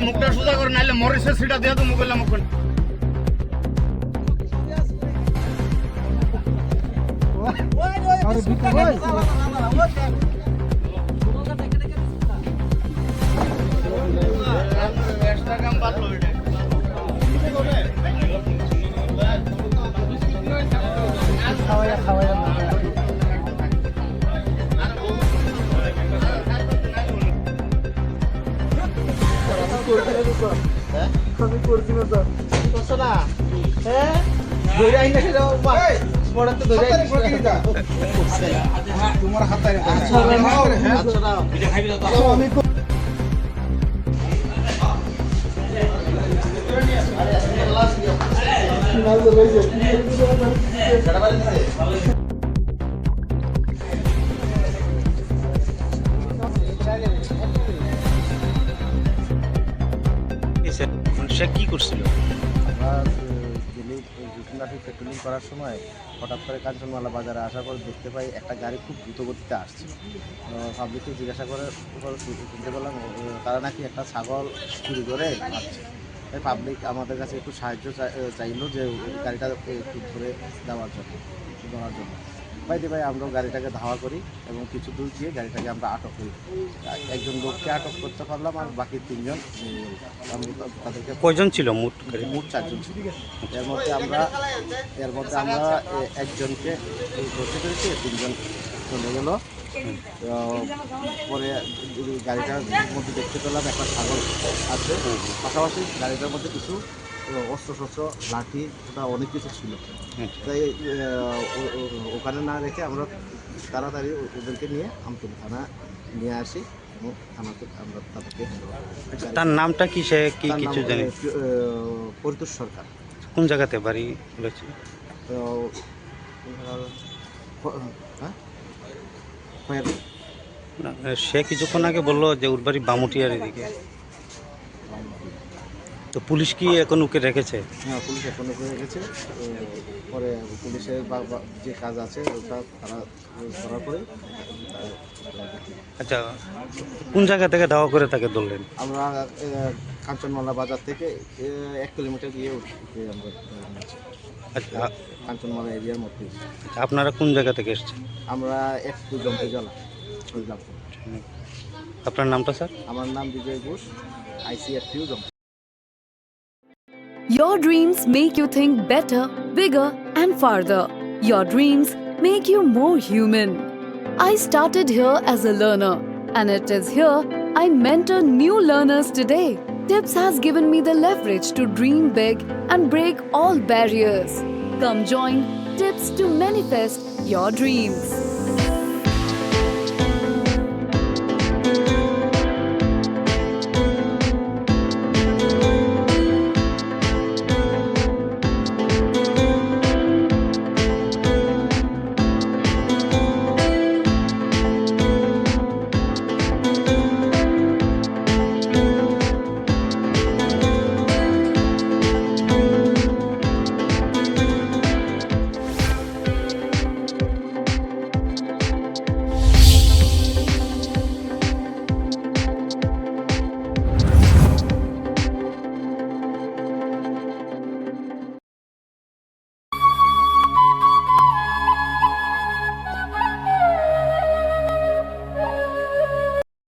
মুখটা সোজা কর নাইলে মরিসের সিটা দিয়ে তো মুখ করলাম মুখ আমি করছি না তো করছো না হ্যাঁ ধরে আইনা খেলো বড় তো ধরে আইনা তোমার হাতে আচ্ছা এটা খাইবি তো আমি সে কি করছিল? পেট্রোলিং করার সময় হঠাৎ করে কাঞ্চনমালা বাজারে আসার পর দেখতে পাই একটা গাড়ি খুব দ্রুত গতিতে আসছে। পাবলিককে জিজ্ঞাসা করে শুনতে পেলাম তারা নাকি একটা ছাগল চুরি করে আসছে। তাই পাবলিক আমাদের কাছে একটু সাহায্য চাইলো যে গাড়িটা একটু ধরে দেওয়ার জন্য বাইরে ভাই আমরাও গাড়িটাকে ধাওয়া করি এবং কিছু দূর গিয়ে গাড়িটাকে আমরা আটক করি। একজন লোককে আটক করতে পারলাম আর বাকি তিনজন তাদেরকে। কয়জন ছিল? মোট 4জন ছিল। এর মধ্যে আমরা একজনকে ধরতে পেরেছি, 3জন চলে গেল। পরে গাড়িটার মধ্যে দেখতে পেলাম একটা ছাগল আছে, পাশাপাশি গাড়িটার মধ্যে কিছু অস্ত্রশস্ত্র লাঠি ওটা অনেক কিছু ছিল। তাই ওখানে না রেখে আমরা তাড়াতাড়ি ওদেরকে নিয়ে আমতলী থানা নিয়ে আসি এবং থানাতে আমরা তাদেরকে। তার নামটা কি? সে কি কিছু জানি? পরিতোষ সরকার। কোন জায়গাতে বাড়ি বলেছে? সে কিছুক্ষণ আগে বললো যে ওর বাড়ি বামুটিয়ার এদিকে। তো পুলিশ কি এখন ওকে রেখেছে? হ্যাঁ, পুলিশ এখন ওকে রেখেছে। পরে পুলিশের যে কাজ আছে ওটা তারা করার পরে। আচ্ছা, কোন জায়গা থেকে ধাওয়া করে তাকে ধরলেন? আমরা কাঞ্চনমালা বাজার থেকে 1 কিলোমিটার গিয়ে আমরা। আচ্ছা, কাঞ্চনমালা এরিয়ার মধ্যে। আচ্ছা, আপনারা কোন জায়গা থেকে এসেছেন? আমরা একটু জম্পে জেলা। আপনার নামটা স্যার? আমার নাম বিজয় Ghosh, ICFTU জম্পে। Your dreams make you think better, bigger and farther. Your dreams make you more human. I started here as a learner and it is here I mentor new learners today. TIPS has given me the leverage to dream big and break all barriers. Come join TIPS to manifest your dreams.